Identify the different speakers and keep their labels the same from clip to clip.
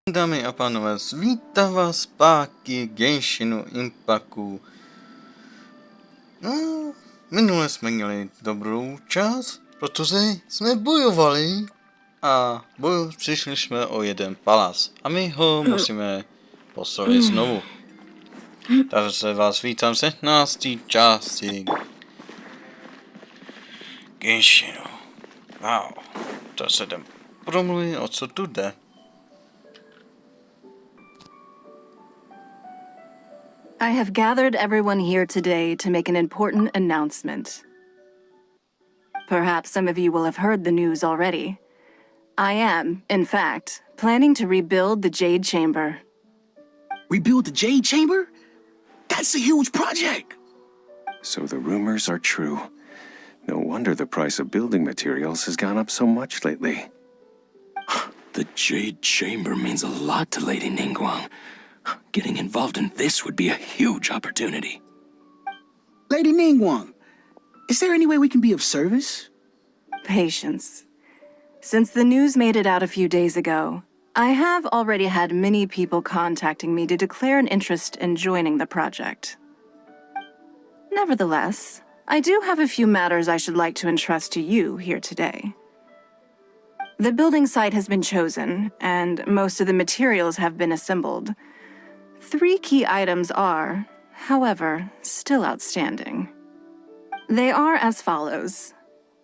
Speaker 1: Dámy a pánové, vítám vás zpátky Genshinu Impactu. No, minule jsme měli dobrou čas, protože jsme bojovali a přišli jsme o jeden palác a my ho musíme postavit znovu. Takže vás vítám v 17. části Genshinu. Wow, to se jdem promluvit, o co tu jde.
Speaker 2: I have gathered everyone here today to make an important announcement. Perhaps some of you will have heard the news already. I am, in fact, planning to rebuild the Jade Chamber.
Speaker 3: Rebuild the Jade Chamber? That's a huge project!
Speaker 4: So the rumors are true. No wonder the price of building materials has gone up so much lately.
Speaker 3: The Jade Chamber means a lot to Lady Ningguang. Getting involved in this would be a huge opportunity.
Speaker 5: Lady Ningguang, is there any way we can be of service?
Speaker 2: Patience. Since the news made it out a few days ago, I have already had many people contacting me to declare an interest in joining the project. Nevertheless, I do have a few matters I should like to entrust to you here today. The building site has been chosen, and most of the materials have been assembled. 3 key items are, however, still outstanding. They are as follows: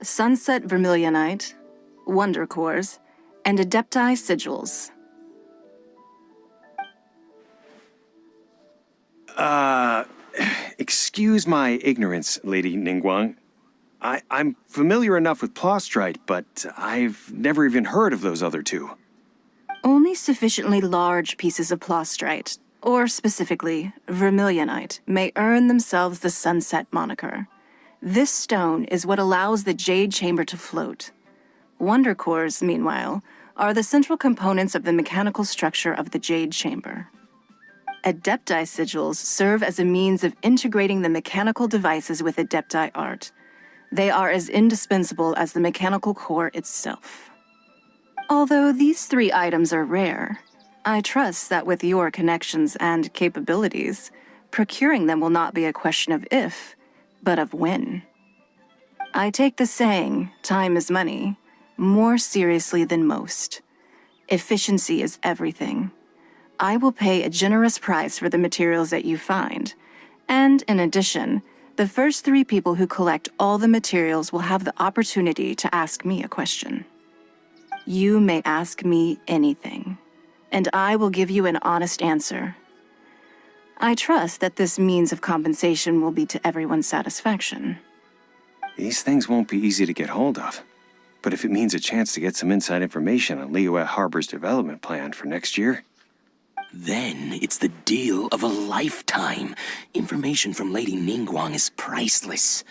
Speaker 2: Sunset Vermilionite, Wonder Cores, and Adepti Sigils.
Speaker 4: Excuse my ignorance, Lady Ningguang. I'm familiar enough with Plostrite, but I've never even heard of those other two.
Speaker 2: Only sufficiently large pieces of Plostrite, or specifically, Vermilionite, may earn themselves the Sunset moniker. This stone is what allows the Jade Chamber to float. Wonder Cores, meanwhile, are the central components of the mechanical structure of the Jade Chamber. Adepti Sigils serve as a means of integrating the mechanical devices with Adepti art. They are as indispensable as the mechanical core itself. Although these 3 items are rare, I trust that with your connections and capabilities, procuring them will not be a question of if, but of when. I take the saying, time is money, more seriously than most. Efficiency is everything. I will pay a generous price for the materials that you find, and in addition, the first 3 people who collect all the materials will have the opportunity to ask me a question. You may ask me anything, and I will give you an honest answer. I trust that this means of compensation will be to everyone's satisfaction.
Speaker 4: These things won't be easy to get hold of. But if it means a chance to get some inside information on Liyue Harbor's development plan for next year...
Speaker 3: Then it's the deal of a lifetime. Information from Lady Ningguang is priceless.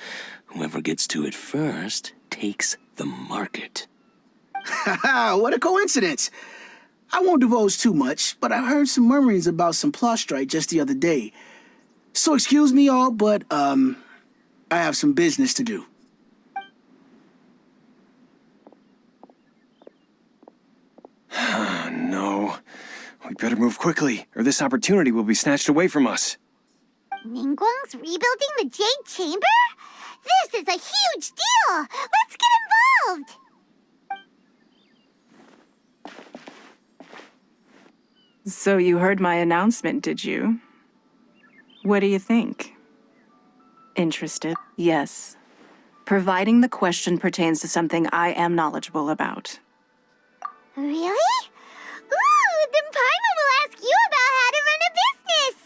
Speaker 3: Whoever gets to it first takes the market.
Speaker 5: Haha, what a coincidence! I won't divulge too much, but I heard some murmurings about some Plostrite just the other day. So excuse me all, but, I have some business to do.
Speaker 4: No. We better move quickly, or this opportunity will be snatched away from us.
Speaker 6: Ningguang's rebuilding the Jade Chamber? This is a huge deal! Let's get involved!
Speaker 2: So you heard my announcement, did you? What do you think? Interested? Yes. Providing the question pertains to something I am knowledgeable about.
Speaker 6: Really? Ooh, then Paimon will ask you about how to run a business!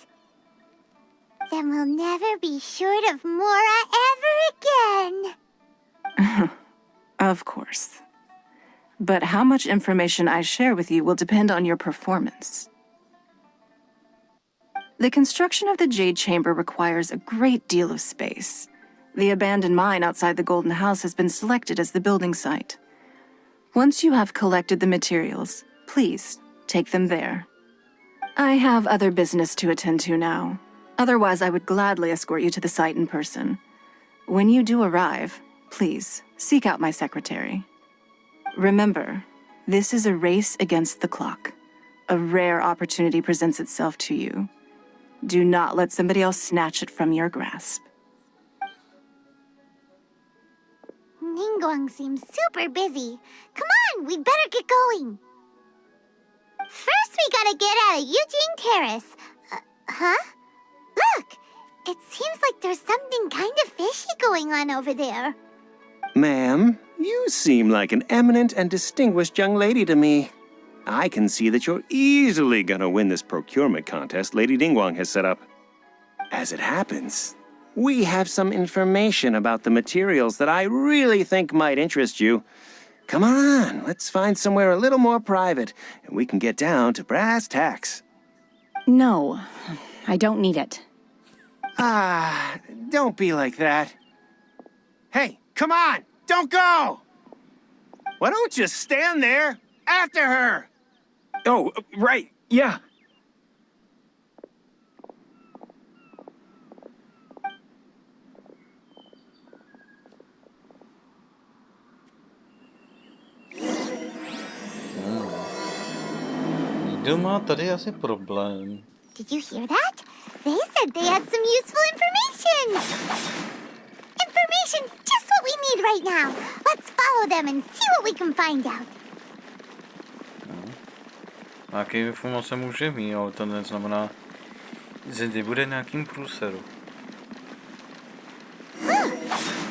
Speaker 6: Then we'll never be short of Mora ever again.
Speaker 2: Of course. But how much information I share with you will depend on your performance. The construction of the Jade Chamber requires a great deal of space. The abandoned mine outside the Golden House has been selected as the building site. Once you have collected the materials, please take them there. I have other business to attend to now. Otherwise, I would gladly escort you to the site in person. When you do arrive, please seek out my secretary. Remember, this is a race against the clock. a rare opportunity presents itself to you. Do not let somebody else snatch it from your grasp.
Speaker 6: Ningguang seems super busy. Come on, we'd better get going. First, we gotta get out of Eugene Terrace. Huh? Look! It seems like there's something kind of fishy going on over there.
Speaker 4: Ma'am, you seem like an eminent and distinguished young lady to me. I can see that you're easily gonna win this procurement contest Lady Ningguang has set up. As it happens, we have some information about the materials that I really think might interest you. Come on, let's find somewhere a little more private, and we can get down to brass tacks.
Speaker 7: No, I don't need it.
Speaker 4: Ah, don't be like that. Hey, come on, don't go! Why don't you stand there after her?
Speaker 8: Oh, right, yeah.
Speaker 1: Někdo má tady asi problém.
Speaker 6: Did you hear that? They said they had some useful information. Information's just what we need right now. Let's follow them and see what we can find out.
Speaker 1: Nějaký informace může mít, ale to neznamená, že nebude nějakým průseru.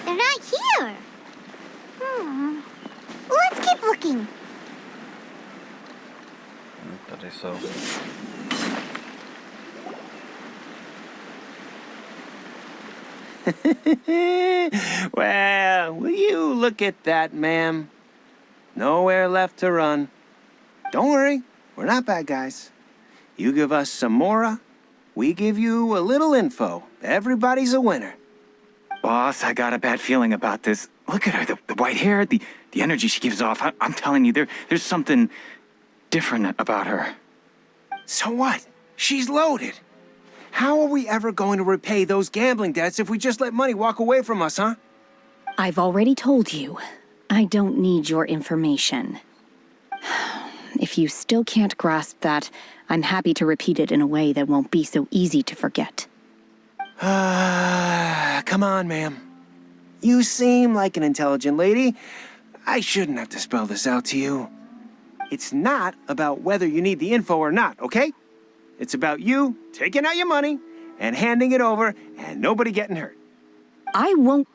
Speaker 6: They're not here. Let's keep looking.
Speaker 1: Tady jsou.
Speaker 4: Well, will you look at that, ma'am? Nowhere left to run. Don't worry, we're not bad guys. You give us some mora, we give you a little info. Everybody's a winner.
Speaker 8: Boss, I got a bad feeling about this. Look at her, the white hair, the energy she gives off. I'm telling you, there's something different about her.
Speaker 4: So what? She's loaded. How are we ever going to repay those gambling debts if we just let money walk away from us, huh?
Speaker 7: I've already told you, I don't need your information. If you still can't grasp that, I'm happy to repeat it in a way that won't be so easy to forget.
Speaker 4: Come on, ma'am. You seem like an intelligent lady. I shouldn't have to spell this out to you. It's not about whether you need the info or not, okay? It's about you taking out your money and handing it over and nobody getting hurt.
Speaker 7: I won't.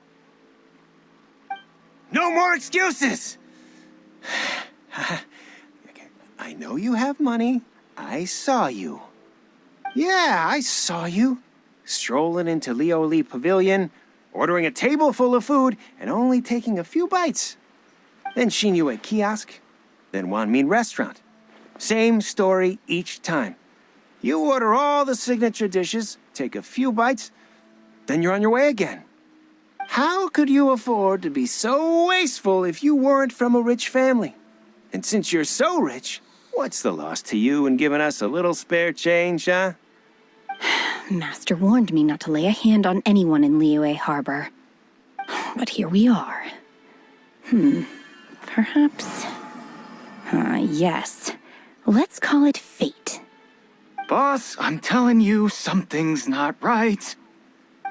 Speaker 4: No more excuses! Okay, I know you have money. I saw you. Yeah, I saw you. Strolling into Leo Lee Pavilion, ordering a table full of food, and only taking a few bites. Then Shenhe kiosk, then Wanmin restaurant. Same story each time. You order all the signature dishes, take a few bites, then you're on your way again. How could you afford to be so wasteful if you weren't from a rich family? And since you're so rich, what's the loss to you in giving us a little spare change, huh?
Speaker 7: Master warned me not to lay a hand on anyone in Liyue Harbor. But here we are. Perhaps... yes. Let's call it fate.
Speaker 8: Boss, I'm telling you, something's not right.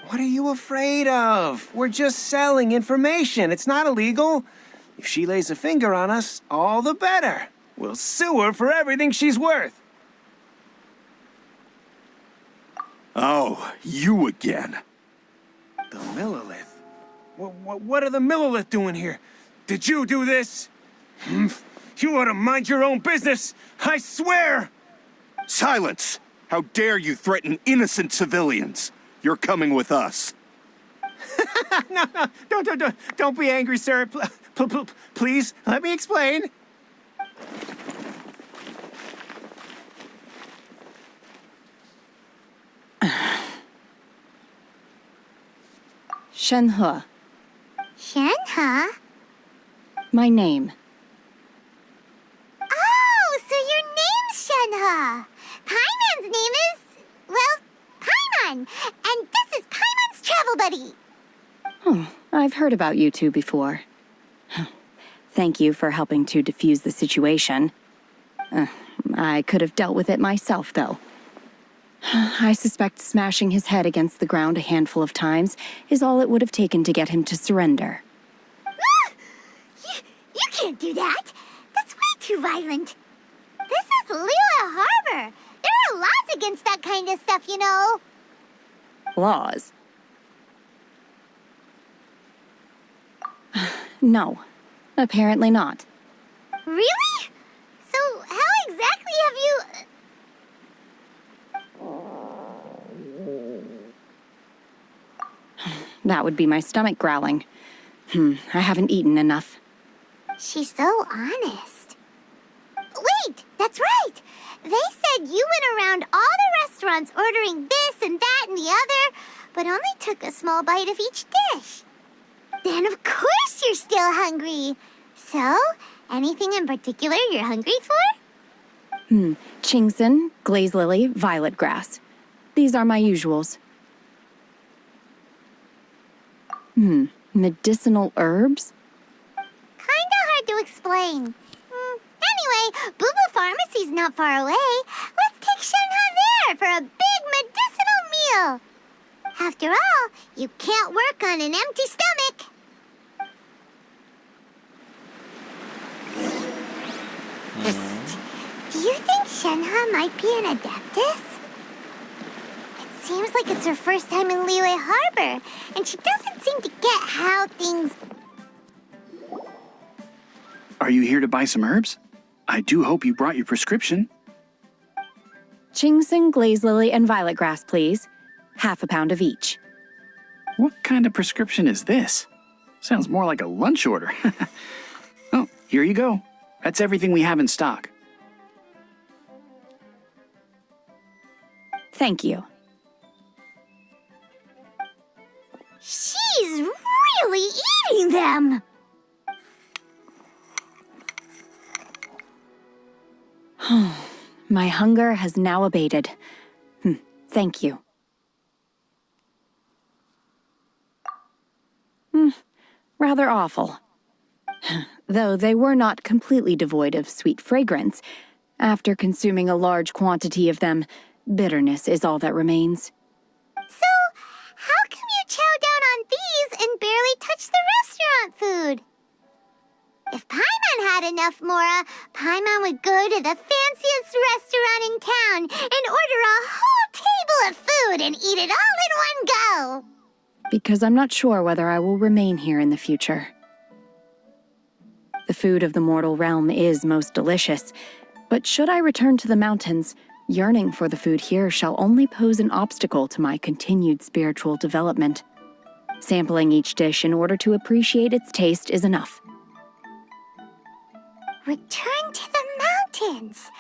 Speaker 4: What are you afraid of? We're just selling information. It's not illegal. If she lays a finger on us, all the better. We'll sue her for everything she's worth.
Speaker 9: Oh, you again.
Speaker 4: The Millilith? What are the Millilith doing here? Did you do this? You ought to mind your own business, I swear!
Speaker 9: Silence! How dare you threaten innocent civilians? You're coming with us.
Speaker 4: No, don't be angry, sir. Please, let me explain.
Speaker 7: Shenhe,
Speaker 6: Shenhe?
Speaker 7: my name.
Speaker 6: Oh, so your name's Shenhe. Paimon's name is, well, Paimon. And this is Paimon's travel buddy.
Speaker 7: Oh, I've heard about you two before. Thank you for helping to defuse the situation. I could have dealt with it myself, though. I suspect smashing his head against the ground a handful of times is all it would have taken to get him to surrender.
Speaker 6: You can't do that. That's way too violent. This is Liyue Harbor. There are laws against that kind of stuff, you know.
Speaker 7: Laws? No, apparently not.
Speaker 6: Really? So how exactly have you...
Speaker 7: That would be my stomach growling. I haven't eaten enough.
Speaker 6: She's so honest. Wait, that's right. They said you went around all the restaurants ordering this and that and the other, but only took a small bite of each dish. Then of course you're still hungry. So, anything in particular you're hungry for?
Speaker 7: Chingson, glaze lily, violet grass. These are my usuals. Medicinal herbs?
Speaker 6: Kinda hard to explain. Anyway, Boo Boo Pharmacy's not far away. Let's take Shenhe there for a big medicinal meal. After all, you can't work on an empty stomach. Psst. Do you think Shenhe might be an adeptus? It seems like it's her first time in Liyue Harbor, and she doesn't seem to get how things...
Speaker 10: Are you here to buy some herbs? I do hope you brought your prescription.
Speaker 7: Chingson, glaze lily, and violet grass, please. Half a pound of each.
Speaker 10: What kind of prescription is this? Sounds more like a lunch order. Oh, here you go. That's everything we have in stock.
Speaker 7: Thank you.
Speaker 6: She's really eating them!
Speaker 7: My hunger has now abated. Thank you. Rather awful. Though they were not completely devoid of sweet fragrance. After consuming a large quantity of them, bitterness is all that remains.
Speaker 6: So, how come you chow down on these and barely touch the restaurant food? If Paimon had enough, Mora, Paimon would go to the fanciest restaurant in town and order a whole table of food and eat it all in one go.
Speaker 7: Because I'm not sure whether I will remain here in the future. The food of the mortal realm is most delicious, but should I return to the mountains, yearning for the food here shall only pose an obstacle to my continued spiritual development. Sampling each dish in order to appreciate its taste is enough.
Speaker 6: Return to the mountains.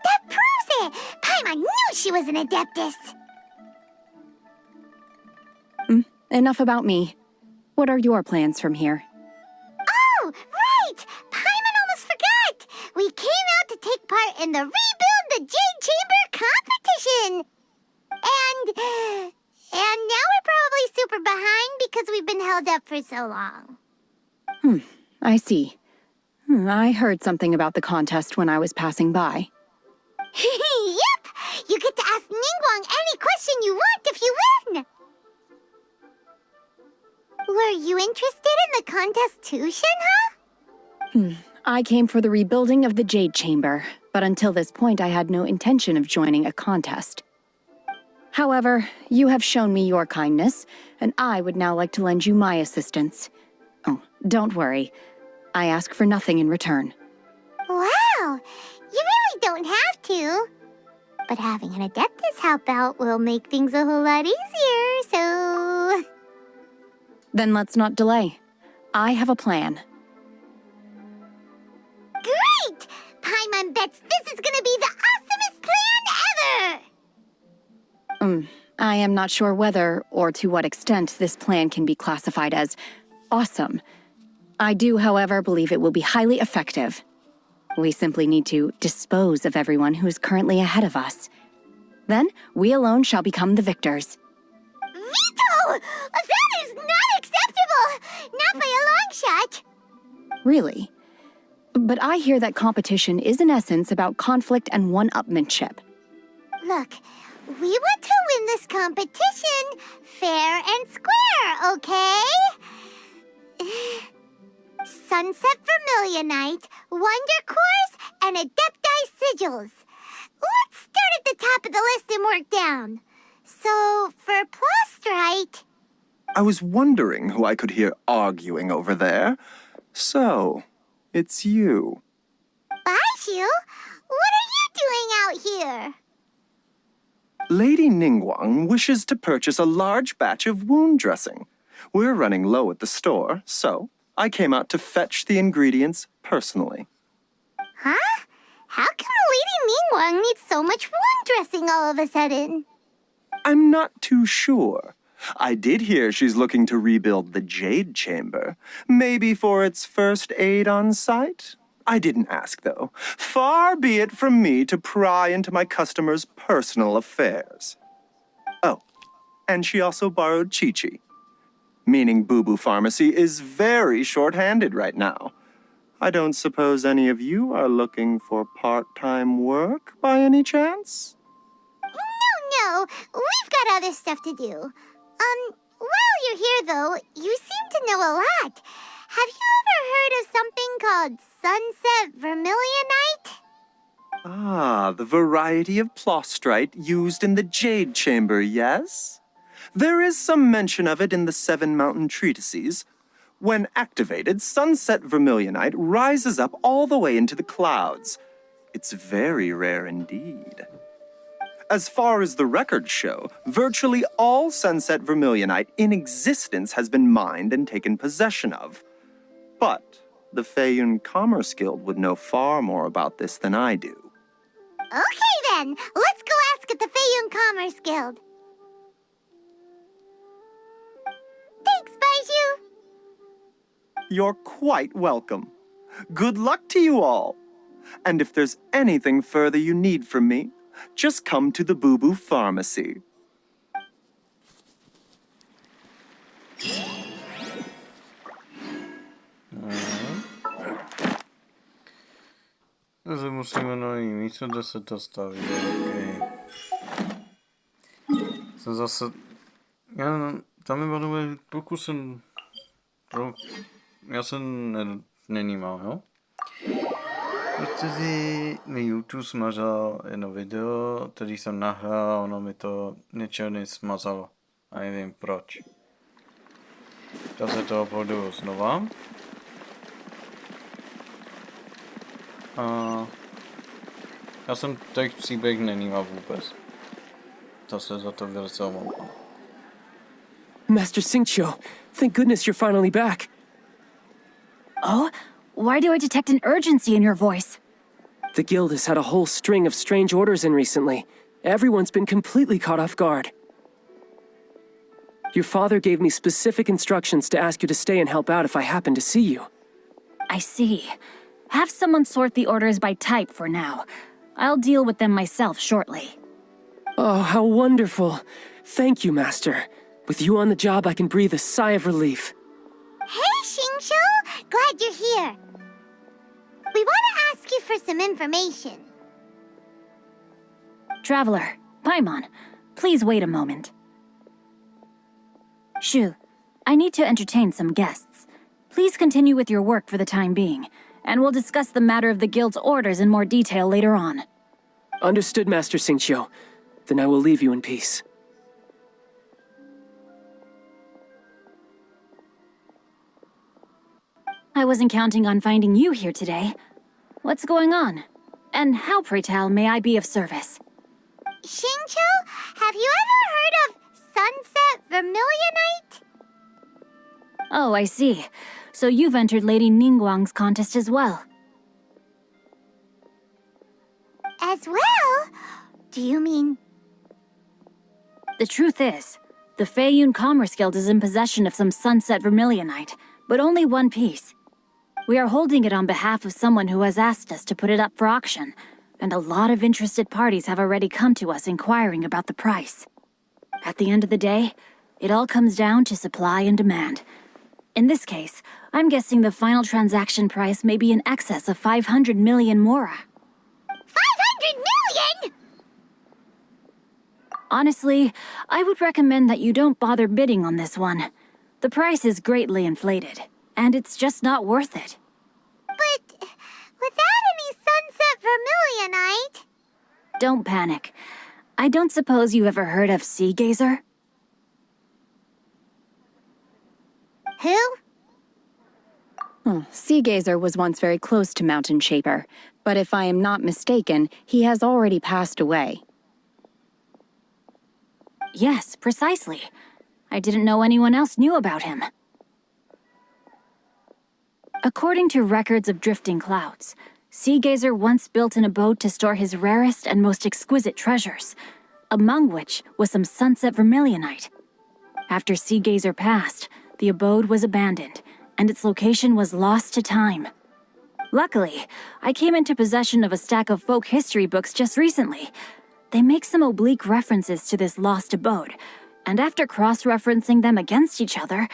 Speaker 6: That proves it. Paimon knew she was an adeptus.
Speaker 7: Enough about me. What are your plans from here?
Speaker 6: Oh, right! Paimon almost forgot! We came out to take part in the Rebuild the Jade Chamber competition! And now we're probably super behind because we've been held up for so long.
Speaker 7: I see. I heard something about the contest when I was passing by.
Speaker 6: Yep! You get to ask Ningguang any question you want if you win! Were you interested in the contest too, Shenhe?
Speaker 7: I came for the rebuilding of the Jade Chamber, but until this point I had no intention of joining a contest. However, you have shown me your kindness, and I would now like to lend you my assistance. Oh, don't worry. I ask for nothing in return.
Speaker 6: Wow! You really don't have to. But having an adeptus help out will make things a whole lot easier, so...
Speaker 7: Then let's not delay. I have a plan.
Speaker 6: Great! Paimon bets this is gonna be the awesomest plan ever!
Speaker 7: I am not sure whether or to what extent this plan can be classified as awesome. I do, however, believe it will be highly effective. We simply need to dispose of everyone who is currently ahead of us. Then, we alone shall become the victors.
Speaker 6: Veto! That is not acceptable! Not by a long shot!
Speaker 7: Really? But I hear that competition is in essence about conflict and one-upmanship.
Speaker 6: Look, we want to win this competition fair and square, okay? Sunset Vermilionite, Wonder Cores, and Adepti Sigils. Let's start at the top of the list and work down. So, for Plostrite...
Speaker 9: I was wondering who I could hear arguing over there. So, it's you.
Speaker 6: Baiju? What are you doing out here?
Speaker 9: Lady Ningguang wishes to purchase a large batch of wound dressing. We're running low at the store, so I came out to fetch the ingredients personally.
Speaker 6: Huh? How come Lady Ningguang needs so much wound dressing all of a sudden?
Speaker 9: I'm not too sure. I did hear she's looking to rebuild the Jade Chamber. Maybe for its first aid on site? I didn't ask, though. Far be it from me to pry into my customers' personal affairs. Oh, and she also borrowed Chi-Chi. Meaning Boo Boo Pharmacy is very short-handed right now. I don't suppose any of you are looking for part-time work by any chance?
Speaker 6: No, we've got other stuff to do. While you're here, though, you seem to know a lot. Have you ever heard of something called Sunset Vermilionite?
Speaker 9: Ah, the variety of Plostrite used in the Jade Chamber, yes? There is some mention of it in the Seven Mountain Treatises. When activated, Sunset Vermilionite rises up all the way into the clouds. It's very rare indeed. As far as the records show, virtually all Sunset Vermilionite in existence has been mined and taken possession of. But the Feiyun Commerce Guild would know far more about this than I do.
Speaker 6: Okay then, let's go ask at the Feiyun Commerce Guild. Thanks, Baiju.
Speaker 9: You're quite welcome. Good luck to you all. And if there's anything further you need from me, just come to the Boo Boo Pharmacy.
Speaker 1: Takže musíme najít místo, kde se to staví. Okay. Jsem zase... Tam je badové pokusem... Já jsem nenímal, jo? Protože mi YouTube smazal jedno video, který jsem nahrál, ono mi to něčeho nesmazalo. A nevím proč. Takže to půjdu znova. A já jsem teď příběh nenímal vůbec. To se za to velice omlouvám.
Speaker 11: Master Xingqiu, thank goodness you're finally back.
Speaker 7: Oh? Why do I detect an urgency in your voice?
Speaker 11: The guild has had a whole string of strange orders in recently. Everyone's been completely caught off guard. Your father gave me specific instructions to ask you to stay and help out if I happen to see you.
Speaker 7: I see. Have someone sort the orders by type for now. I'll deal with them myself shortly.
Speaker 11: Oh, how wonderful. Thank you, Master. With you on the job, I can breathe a sigh of relief.
Speaker 6: Hey, Xingqiu! Glad you're here. We want to ask you for some information.
Speaker 7: Traveler, Paimon, please wait a moment. Shu, I need to entertain some guests. Please continue with your work for the time being, and we'll discuss the matter of the guild's orders in more detail later on.
Speaker 11: Understood, Master Xingqiu. Then I will leave you in peace.
Speaker 7: I wasn't counting on finding you here today. What's going on? And how, pray tell, may I be of service?
Speaker 6: Xingqiu, have you ever heard of Sunset Vermilionite?
Speaker 7: Oh, I see. So you've entered Lady Ningguang's contest as well.
Speaker 6: As well? Do you mean...
Speaker 7: The truth is, the Feiyun Commerce Guild is in possession of some Sunset Vermilionite, but only one piece. We are holding it on behalf of someone who has asked us to put it up for auction, and a lot of interested parties have already come to us inquiring about the price. At the end of the day, it all comes down to supply and demand. In this case, I'm guessing the final transaction price may be in excess of 500 million mora.
Speaker 6: 500 million?
Speaker 7: Honestly, I would recommend that you don't bother bidding on this one. The price is greatly inflated, and it's just not worth it.
Speaker 6: But without any sunset vermilionite...
Speaker 7: Don't panic. I don't suppose you ever heard of Sea Gazer?
Speaker 6: Who?
Speaker 7: Sea Gazer was once very close to Mountain Shaper, but if I am not mistaken, he has already passed away. Yes, precisely. I didn't know anyone else knew about him. According to records of drifting clouds, Sea Gazer once built an abode to store his rarest and most exquisite treasures, among which was some sunset vermilionite. After Sea Gazer passed, the abode was abandoned, and its location was lost to time. Luckily, I came into possession of a stack of folk history books just recently. They make some oblique references to this lost abode, and after cross-referencing them against each other,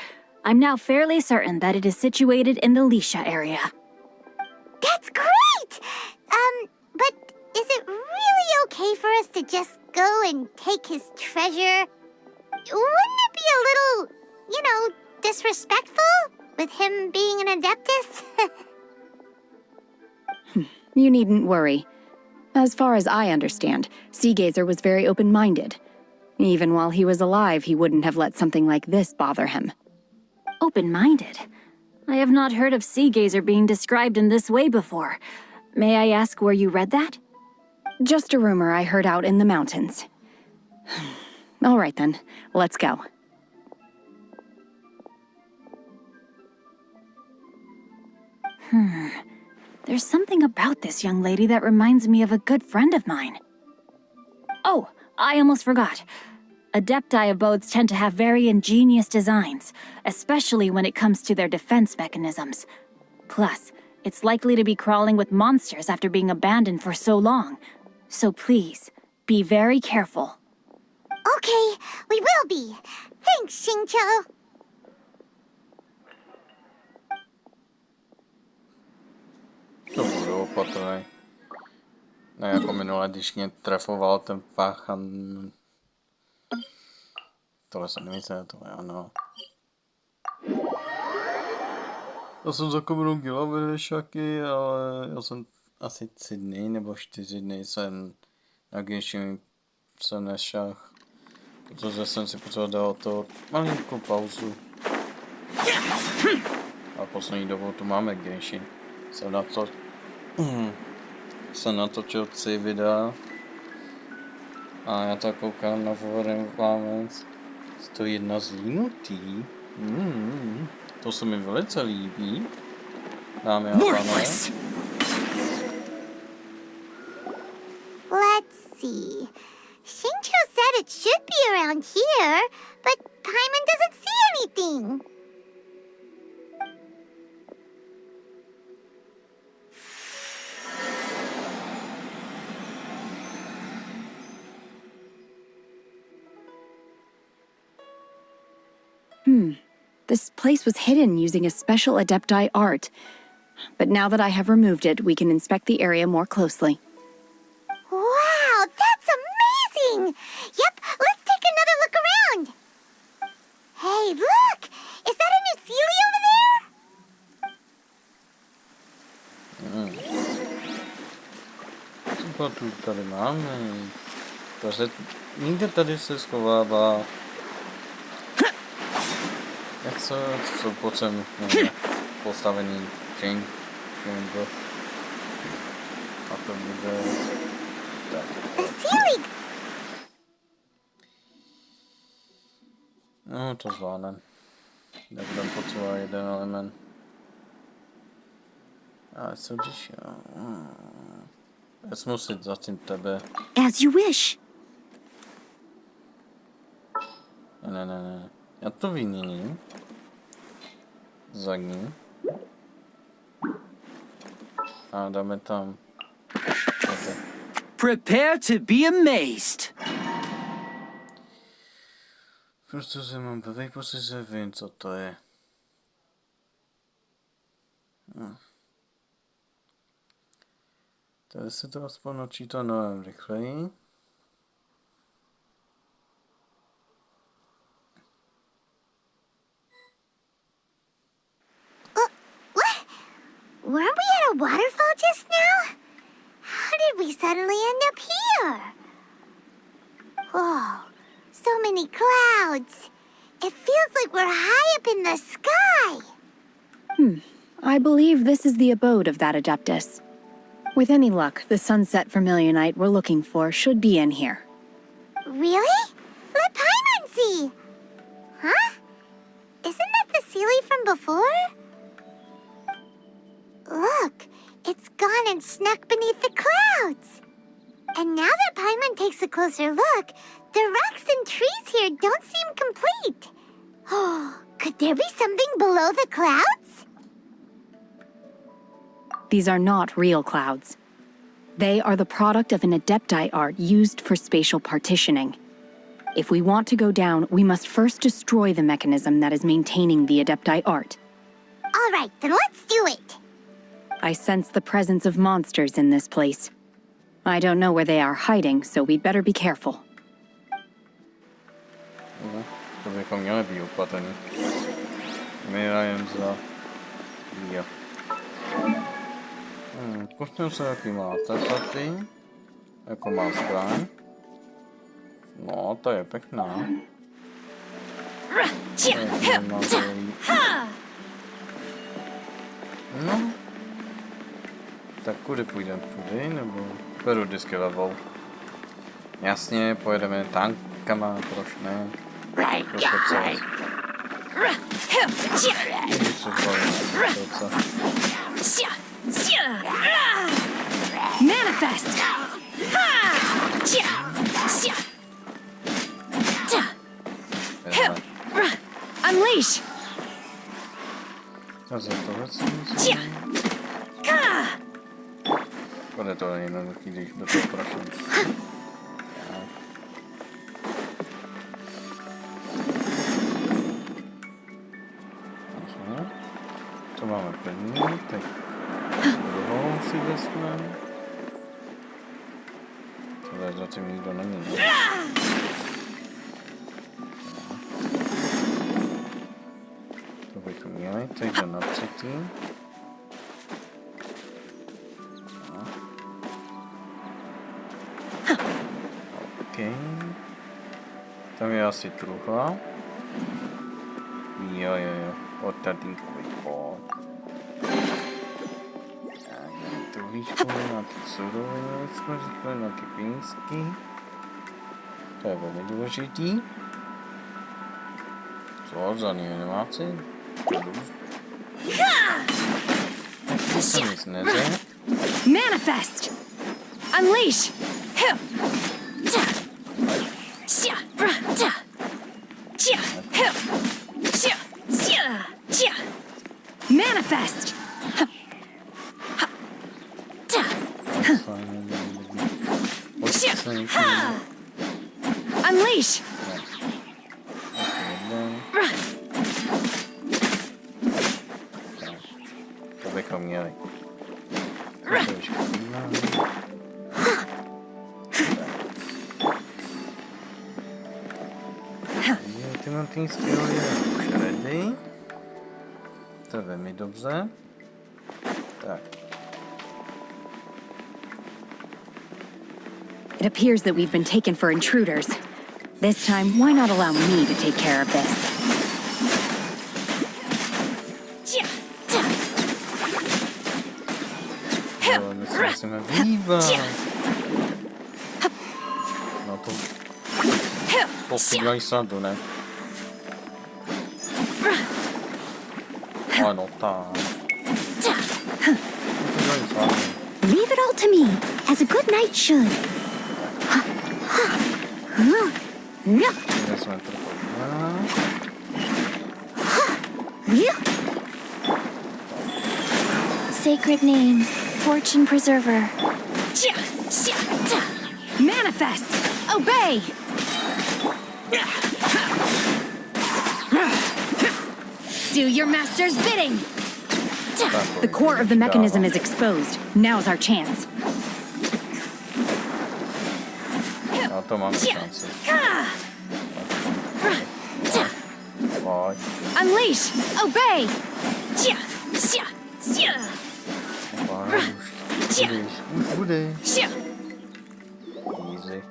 Speaker 7: I'm now fairly certain that it is situated in the Lisha area.
Speaker 6: That's great! But is it really okay for us to just go and take his treasure? Wouldn't it be a little, disrespectful? With him being an Adeptus?
Speaker 7: You needn't worry. As far as I understand, Sea Gazer was very open-minded. Even while he was alive, he wouldn't have let something like this bother him. Open-minded? I have not heard of Sea Gazer being described in this way before. May I ask where you read that? Just a rumor I heard out in the mountains. All right then, let's go. There's something about this young lady that reminds me of a good friend of mine. Oh, I almost forgot. Adepti abodes tend to have very ingenious designs, especially when it comes to their defense mechanisms. Plus, it's likely to be crawling with monsters after being abandoned for so long. So please, be very careful.
Speaker 6: Okay, we will be. Thanks, Xingqiu.
Speaker 1: To budu opatrný. Ne jako minule, když mě trefoval ten páchan. Tohle jsem nemyslel, tohle ano. Já jsem zakopnul gilavily šaky, ale já jsem asi 3 dny nebo 4 dny jsem na Genshin se nešach. Protože jsem si potřeboval dát to malinkou pauzu. A poslední dobou tu máme Genshin. Jsem natočil 3 videa. A já tak koukám na Forum Comments. Stojí jedna zlínutý. To se mi velice líbí. Dámy a pánové.
Speaker 6: Let's see. Xingqiu said it should be around here, but Paimon doesn't see anything.
Speaker 7: This place was hidden using a special Adepti art. But now that I have removed it, we can inspect the area more closely.
Speaker 6: Wow, that's amazing! Yep, let's take another look around. Hey, look! Is that a new Sealy over there?
Speaker 1: Co tu tady máme? Někde tady se schovává. Jak jsou pod sem postavený chamber. A to bude... No, to zvládnem. Nebudem potřebovat jeden element. Ale co když jo? Já jsem muset zatím tebe.
Speaker 7: As you wish.
Speaker 1: Ne. Já to vyměním. Za ní. A dáme tam.
Speaker 3: Prepare to be amazed.
Speaker 1: Prostě se mám blbej pocit, že vím, co to je. Tady se to aspoň načítá mnohem rychleji.
Speaker 6: Weren't we at a waterfall just now? How did we suddenly end up here? Whoa, so many clouds. It feels like we're high up in the sky.
Speaker 7: I believe this is the abode of that Adeptus. With any luck, the sunset vermilionite we're looking for should be in here.
Speaker 6: Really? Let Paimon see. Huh? Isn't that the Sealy from before? Look, it's gone and snuck beneath the clouds. And now that Paimon takes a closer look, the rocks and trees here don't seem complete. Oh, could there be something below the clouds?
Speaker 7: These are not real clouds. They are the product of an Adepti art used for spatial partitioning. If we want to go down, we must first destroy the mechanism that is maintaining the Adepti art.
Speaker 6: All right, then let's do it.
Speaker 7: I sense the presence of monsters in this place. I don't know where they are hiding, so we'd better be careful.
Speaker 1: To bychom měli být opatrní. Mirajem za... Jo. Zkuším se, jaký máte tady. Jako má zbraň. No, to je pěkná. No. Tak kudy půjdeme? Tudy, nebo beru disky levou? Jasně, pojedeme tankama, proč ne?
Speaker 7: Manifest! Unleash!
Speaker 1: Zase tohle bude to jednoduchý, když do toho praším. To máme první, teď druhou si vezmeme. Tohle zatím nikdo není. To bychom měli, teď jde na třetí. OK. Tam je asi druhá. Jo. Od tatínkový bod. Truhlíčku, nějaký suroviny, jsme říkali, nějaký penízky. To je velmi důležitý. Co za animáci? To se nic neře.
Speaker 7: Manifest! Unleash! Manifest! Unleash!
Speaker 1: To bychom měli. Ty skill je už ready. To je velmi dobře. Tak.
Speaker 7: It appears that we've been taken for intruders. This time, why not allow me to take care of this?
Speaker 1: My se musíme vývat. No to... Posílají sadu, ne? Ano, tak.
Speaker 6: Leave it all to me, as a good knight should.
Speaker 1: Jsme trochu
Speaker 6: Sacred name, fortune preserver.
Speaker 7: Manifest! Obey! Do your master's bidding! The core of the mechanism is exposed. Now's our chance.
Speaker 1: No to máme šanci. Pojď.
Speaker 7: Unleash! Obey!
Speaker 1: Už budeš. Easy.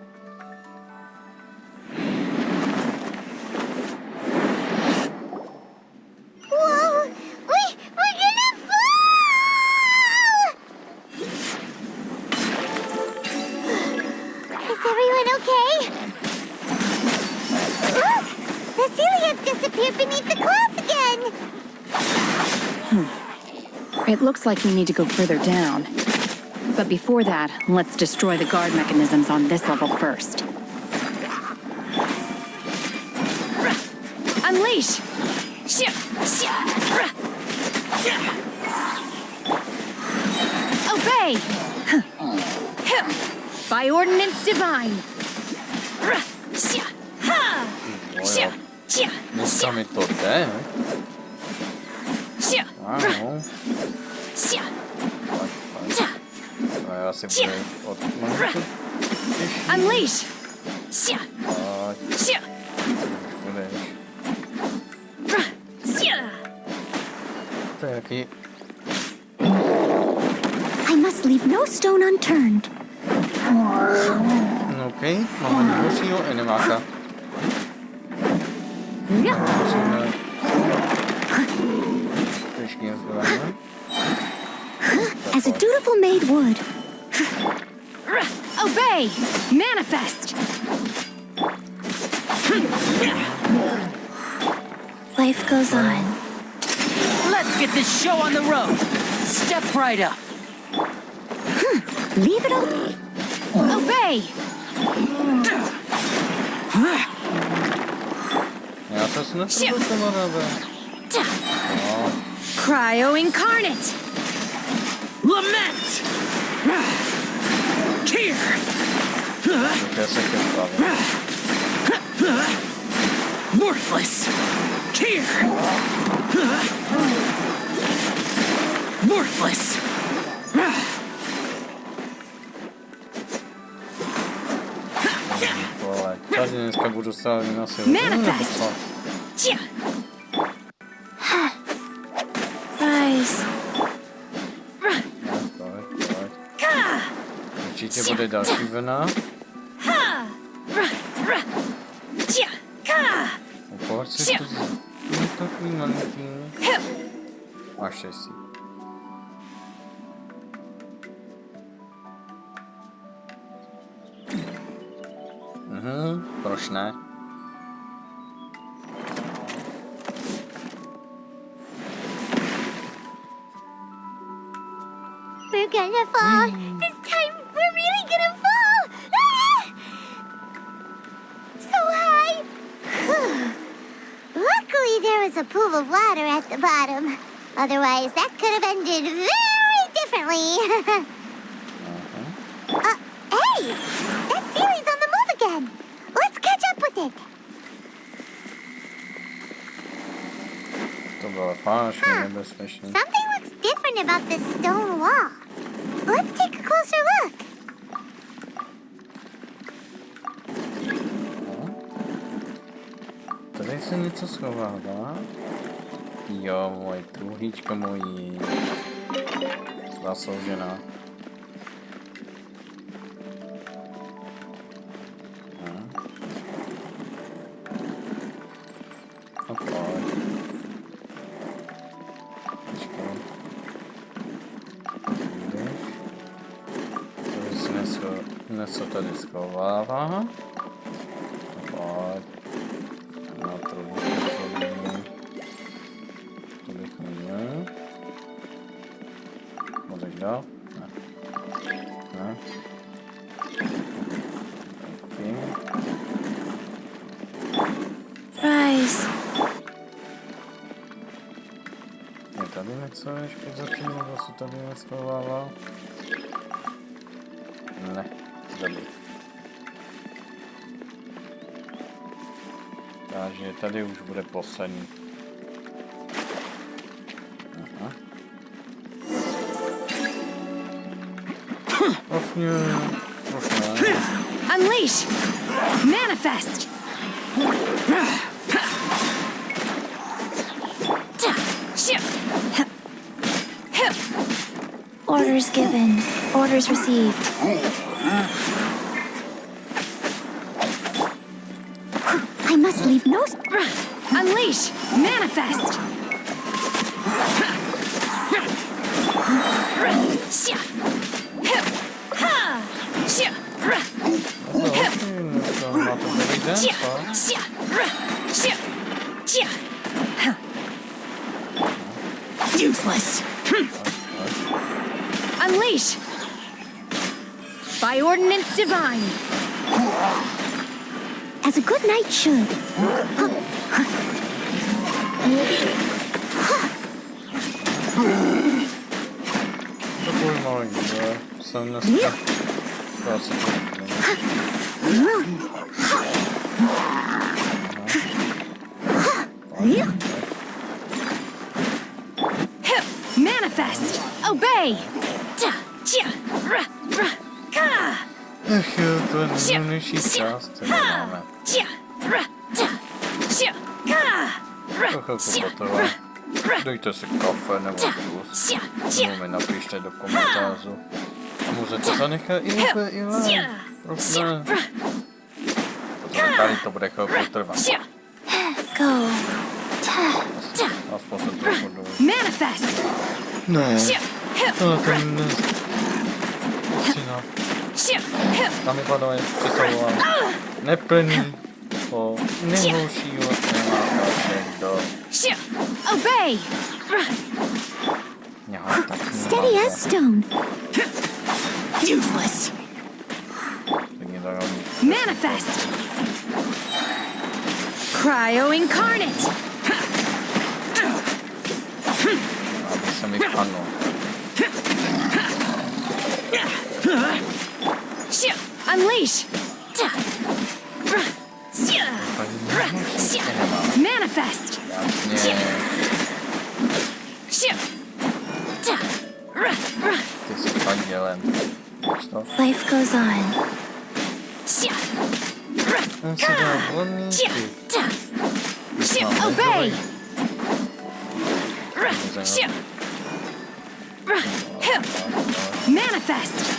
Speaker 6: Whoa! We're gonna fall! Is everyone okay? Look! The Celia's disappeared beneath the clouds again!
Speaker 7: It looks like we need to go further down. But before that, let's destroy the guard mechanisms on this level first. Unleash! Obey! By ordinance divine!
Speaker 1: Dneska mi to jde. Ano. A já si budu od momentu.
Speaker 7: Unleash!
Speaker 1: Pojď. Budeš. To je jaký...
Speaker 6: I must leave no stone unturned.
Speaker 1: No okej, máme dalšího enemáka. Musíme... Trošku jen zvoláme.
Speaker 6: As a dutiful maid would.
Speaker 7: Obey! Manifest!
Speaker 6: Life goes on.
Speaker 11: Let's get this show on the road. Step right up.
Speaker 6: Leave it open.
Speaker 7: Obey!
Speaker 1: Já to snad to máme. No,
Speaker 7: Cryo incarnate!
Speaker 11: Lament! Tear!
Speaker 1: já se ke spravím.
Speaker 11: Worthless! Tear! Worthless!
Speaker 1: Vole, tady dneska budu stát na silu.
Speaker 7: Manifest!
Speaker 6: Rise.
Speaker 1: Určitě bude další vlna. Upoď si to takový malinký. Máš štěstí. Proč ne?
Speaker 6: We're gonna fall. This time, we're really gonna fall. Ah! So high. Luckily, there was a pool of water at the bottom. Otherwise, that could have ended very differently. Hey! That Sealy's on the move again. Let's catch up with it.
Speaker 1: To bylo vážně nebezpečné.
Speaker 6: Something looks different about this stone wall. Let's take a closer look.
Speaker 1: Tady se něco schovává. Jo, moje truhlíčka mojí. Zasloužená. A pojď. Počkej. Jdeš. Tady se něco tady schovává. Pojď. Na truhlíčka to to bych měl. Můžeš dál? Ne. Ne. Okay.
Speaker 6: Rise.
Speaker 1: Je tady něco ještě zatím, nebo se tady neschovává? Ne, dobrý. Takže tady už bude poslední. Aha. Už ne.
Speaker 7: Unleash! Manifest!
Speaker 6: Orders given. Orders received. I must leave no...
Speaker 7: Unleash! Manifest!
Speaker 1: Na to evidenca.
Speaker 7: Useless. Unleash! By ordinance divine.
Speaker 6: As a good knight should.
Speaker 1: To były moje, są na sklepie.
Speaker 7: Manifest! Obey!
Speaker 1: Ech, to nie musi czas, to nie mamy. Trochę kłopotowa. Dajcie sobie kawę nebo dżus. Mamy napište do komentářů. Můžete zanechat i like. Prosím. Protože tady to bude chvilku trvat.
Speaker 6: Go.
Speaker 1: Aspoň se trochu do...
Speaker 7: Manifest!
Speaker 1: Ne. Tohle ten... Tam vypadá představoval neplný o nejhoršího nemáka do...
Speaker 7: Obey!
Speaker 6: Steady as stone.
Speaker 7: Useless! Manifest! Cryo incarnate!
Speaker 1: Aby se mi padlo.
Speaker 7: Unleash! Manifest!
Speaker 1: Jasně. Ty jsi padělem.
Speaker 6: Life goes on.
Speaker 1: On si dal volný
Speaker 7: Obey! Manifest!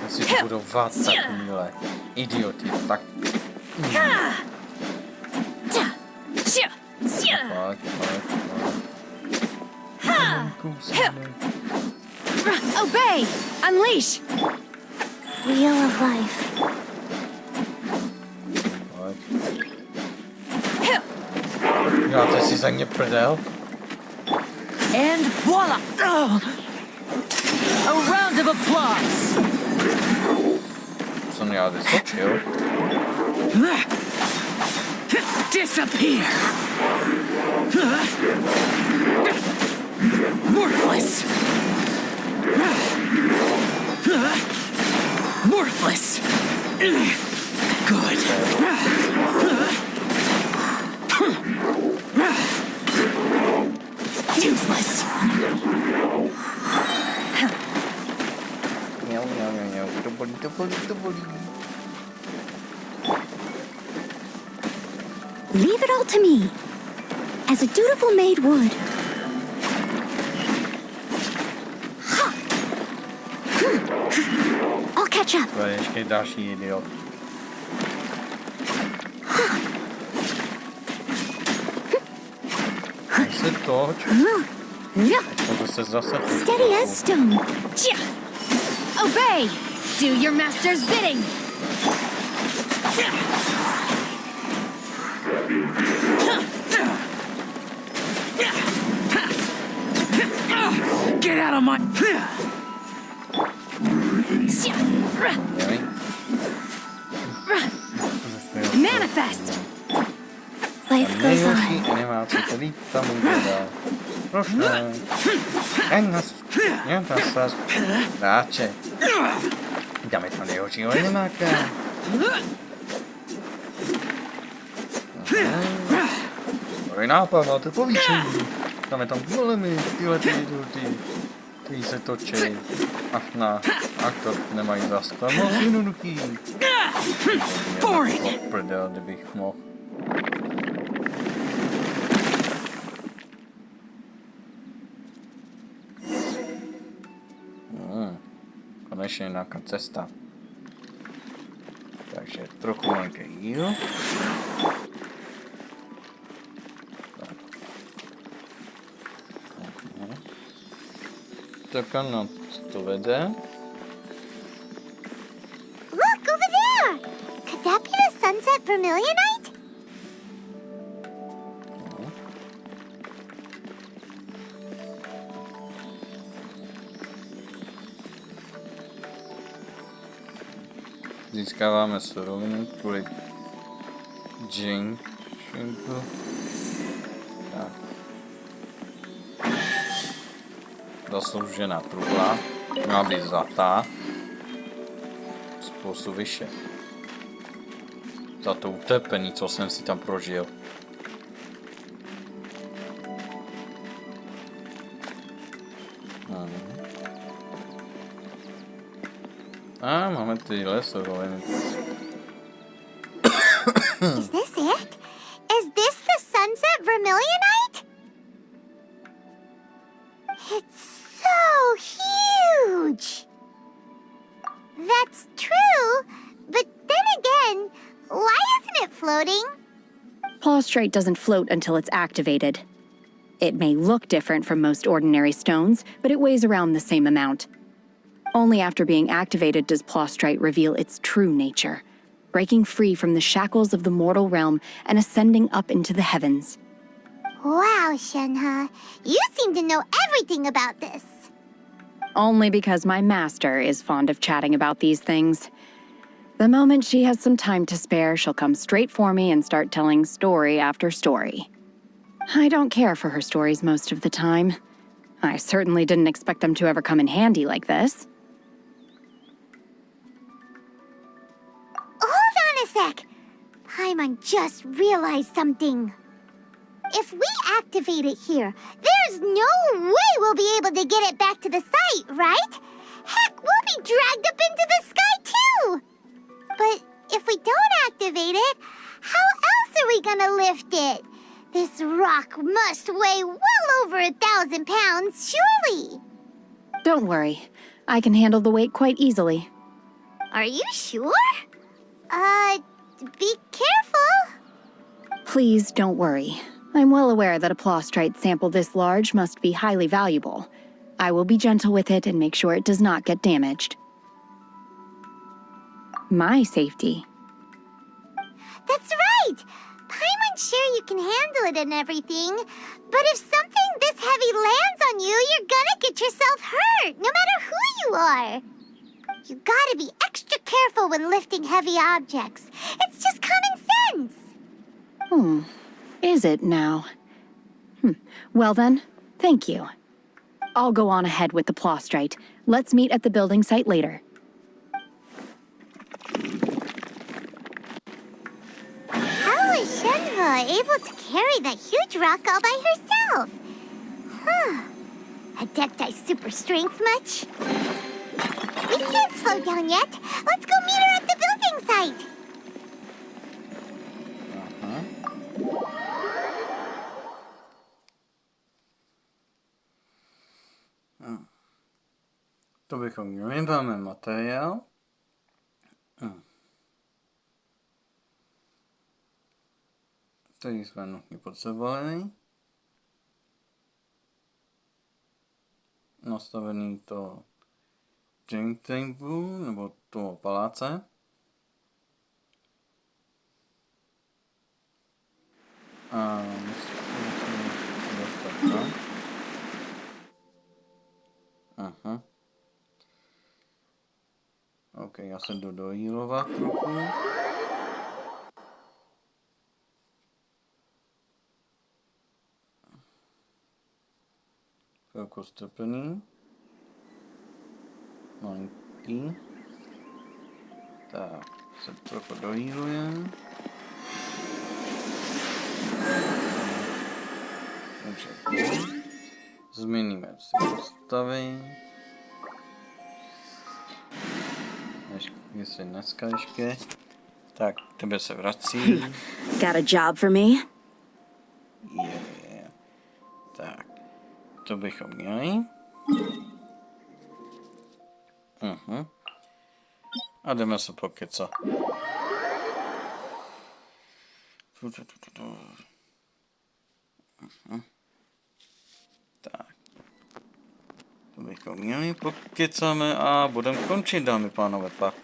Speaker 1: Jestli to budou vát takovýhle idioti, tak...
Speaker 7: Obey! Unleash!
Speaker 6: Wheel of life.
Speaker 1: Já to si za mě prdel.
Speaker 11: And voila! A round of applause!
Speaker 1: Jsem já vyskočil.
Speaker 11: Disappear! Worthless! Worthless! Good. Useless!
Speaker 1: To bolí.
Speaker 6: Leave it all to me, as a dutiful maid would. I'll catch up.
Speaker 1: To je ještě další idiot. Se toč. To se zase...
Speaker 6: Steady as stone.
Speaker 7: Obey! Do your master's bidding!
Speaker 11: Get out of my...
Speaker 7: Manifest!
Speaker 6: Life goes
Speaker 1: Nejhorší
Speaker 6: on.
Speaker 1: animace, který tam může dát. Proč ne? Jen ta dáče. Dáme tam nejhoršího animáka. Dobrý nápad, máte povýšení. Tam je tam golemy, tyhle ty se točí. Ach na aktor nemají zas. To je moc jednoduchý. Prdel, kdybych mohl. Konečně nějaká cesta. Takže trochu malinké jídlo. Tak ano, to vede.
Speaker 6: Look, over there! Could that be the sunset vermilionite?
Speaker 1: Získáváme suroviny kvůli Genshinku. Tak. Zasloužená truhla. Měla být zlatá. Spoustu vyše. Za to utrpení, co jsem si tam prožil. A máme tyhle suroviny.
Speaker 6: Is this it? Is this the sunset vermilionite? It's so huge! That's true, but then again, why isn't it floating?
Speaker 7: Plaustrite doesn't float until it's activated. It may look different from most ordinary stones, but it weighs around the same amount. Only after being activated does Plaustrite reveal its true nature, breaking free from the shackles of the mortal realm and ascending up into the heavens.
Speaker 6: Wow, Shenhe, you seem to know everything about this.
Speaker 7: Only because my master is fond of chatting about these things. The moment she has some time to spare, she'll come straight for me and start telling story after story. I don't care for her stories most of the time. I certainly didn't expect them to ever come in handy like this.
Speaker 6: Hold on a sec. Paimon just realized something. If we activate it here, there's no way we'll be able to get it back to the site, right? Heck, we'll be dragged up into the sky too! But if we don't activate it, how else are we gonna lift it? This rock must weigh well over 1,000 pounds, surely!
Speaker 7: Don't worry. I can handle the weight quite easily.
Speaker 6: Are you sure? Be careful.
Speaker 7: Please don't worry. I'm well aware that a Plaustrite sample this large must be highly valuable. I will be gentle with it and make sure it does not get damaged. My safety.
Speaker 6: That's right! Paimon's sure you can handle it and everything, but if something this heavy lands on you, you're gonna get yourself hurt, no matter who you are. You gotta be extra careful when lifting heavy objects. It's just common sense.
Speaker 7: Is it now? Well then, thank you. I'll go on ahead with the Plaustrite. Let's meet at the building site later.
Speaker 6: How is Shenhe able to carry that huge rock all by herself? Adepti super strength much? We can't slow down yet. Let's go meet her at the building site.
Speaker 1: To bychom měli, máme materiál. Který jsme nutně potřebovali. Nastavený to Genshin, nebo toho paláce. A musíme dostat tam. Aha. OK, já se jdu dojílovat trochu. Chvilku strplný. Malinký. Tak, se trochu dojílujem. Dobře. Změníme si postavy. Jestli dneska ještě. Tak, tebe se vrací.
Speaker 7: Got a job for me?
Speaker 1: Yeah. Tak, to bychom měli. A jdeme se pokecat. Tak. To bychom měli, pokecáme a budeme končit, dámy a pánové, pak.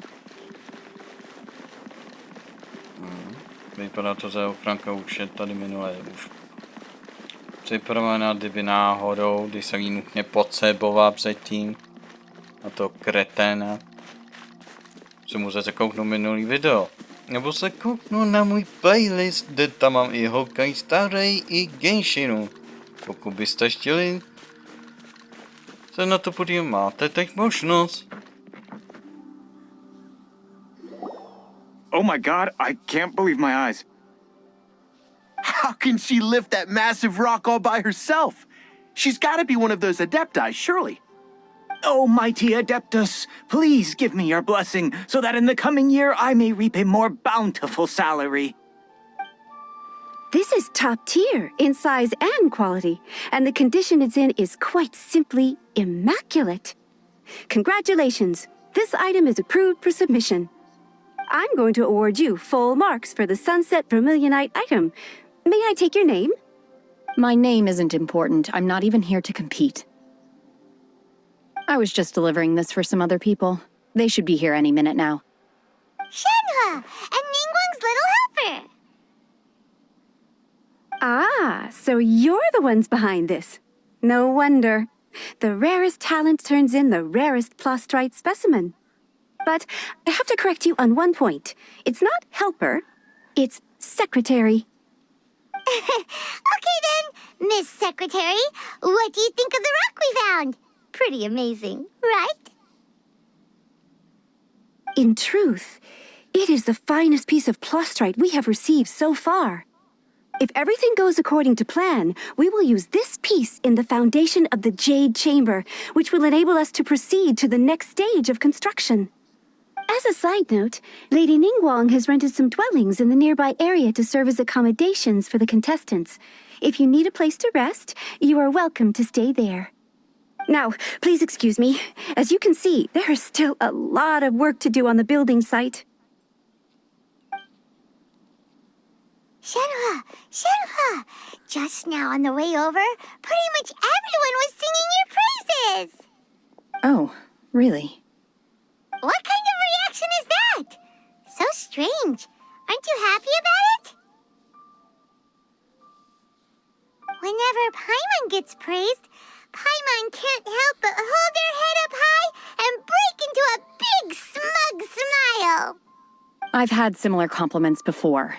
Speaker 1: Vypadá to, že ochranka už je tady minulé už připravená, kdyby náhodou, když se jí nutně potřeboval předtím. A to kreténa. Si můžete kouknout minulý video. Nebo se kouknout na můj playlist, kde tam mám i hokej starý i Genshinu. Pokud byste chtěli se na to podívat, máte teď možnost.
Speaker 8: Oh my god, I can't believe my eyes.
Speaker 9: How can she lift that massive rock all by herself? She's got to be one of those adepti, surely.
Speaker 8: Oh, mighty Adeptus, please give me your blessing so that in the coming year I may reap a more bountiful salary.
Speaker 12: This is top tier in size and quality, and the condition it's in is quite simply immaculate. Congratulations, this item is approved for submission. I'm going to award you full marks for the Sunset Vermilionite item. May I take your name?
Speaker 7: My name isn't important. I'm not even here to compete. I was just delivering this for some other people. They should be here any minute now.
Speaker 6: Shenhe, and Ningguang's little helper.
Speaker 12: Ah, so you're the ones behind this. No wonder. The rarest talent turns in the rarest plastrite specimen. But I have to correct you on one point. It's not helper, it's secretary.
Speaker 6: Okay then, Miss Secretary, what do you think of the rock we found? Pretty amazing, right?
Speaker 12: In truth, it is the finest piece of plastrite we have received so far. If everything goes according to plan, we will use this piece in the foundation of the Jade Chamber, which will enable us to proceed to the next stage of construction. As a side note, Lady Ningguang has rented some dwellings in the nearby area to serve as accommodations for the contestants. If you need a place to rest, you are welcome to stay there. Now, please excuse me. As you can see, there is still a lot of work to do on the building site.
Speaker 6: Shenhe, Shenhe, just now on the way over, pretty much everyone was singing your praises.
Speaker 7: Oh, really?
Speaker 6: What kind of reaction is that? So strange. Aren't you happy about it? Whenever Paimon gets praised, Paimon can't help but hold her head up high and break into a big smug smile.
Speaker 7: I've had similar compliments before.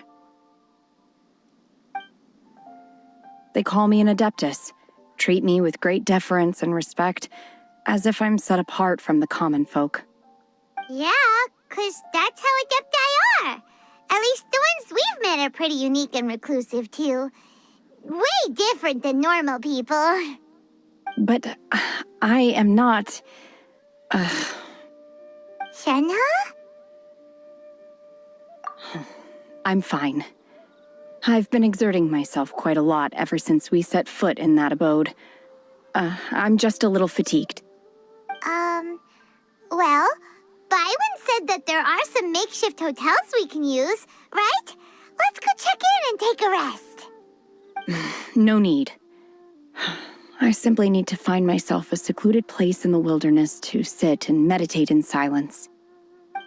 Speaker 7: They call me an adeptus, treat me with great deference and respect, as if I'm set apart from the common folk.
Speaker 6: Yeah, 'cause that's how adepti are. At least the ones we've met are pretty unique and reclusive, too. Way different than normal people.
Speaker 7: But I am not...
Speaker 6: Shenhe?
Speaker 7: I'm fine. I've been exerting myself quite a lot ever since we set foot in that abode. I'm just a little fatigued.
Speaker 6: Well, Byron said that there are some makeshift hotels we can use, right? Let's go check in and take a rest.
Speaker 7: No need. I simply need to find myself a secluded place in the wilderness to sit and meditate in silence.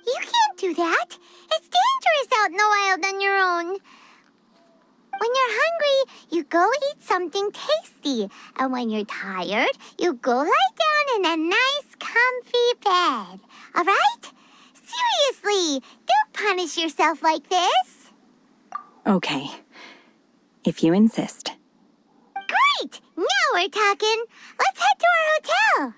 Speaker 6: You can't do that. It's dangerous out in the wild on your own. When you're hungry, you go eat something tasty. And when you're tired, you go lie down in a nice, comfy bed. All right? Seriously, don't punish yourself like this.
Speaker 7: Okay. If you insist.
Speaker 6: Great! Now we're talking. Let's head to our hotel.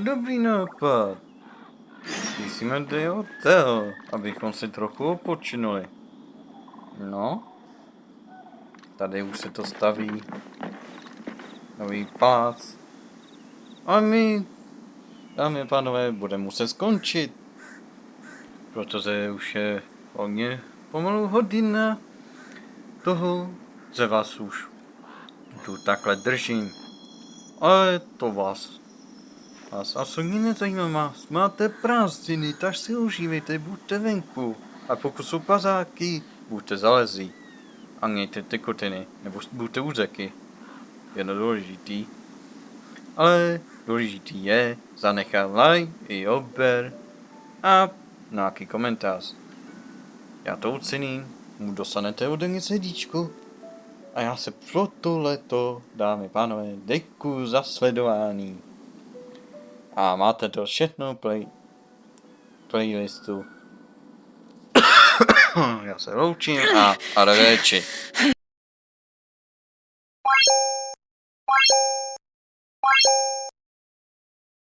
Speaker 1: Dobrý nápad. Musíme do hotel, abychom si trochu odpočinuli. No, Tady už se to staví. Nový palác. A my, dámy a pánové, budeme muset skončit. Protože už je hodně pomalu hodina toho, že vás už tu takhle držím. Ale to vás absolutně nezajímá. Máte prázdniny, tak si užívejte, buďte venku. A pokud jsou pazáky, buďte zalezí. A mějte tekutiny, nebo buďte u řeky. Je to důležitý. Ale důležitý je zanechat like i odběr a nějaký komentář. Já to ocením, mu dostanete ode mě srdíčko. A já se pro tohleto, dámy a pánové, děkuji za sledování. A máte to všechno playlistu. Já se loučím a arrivederci.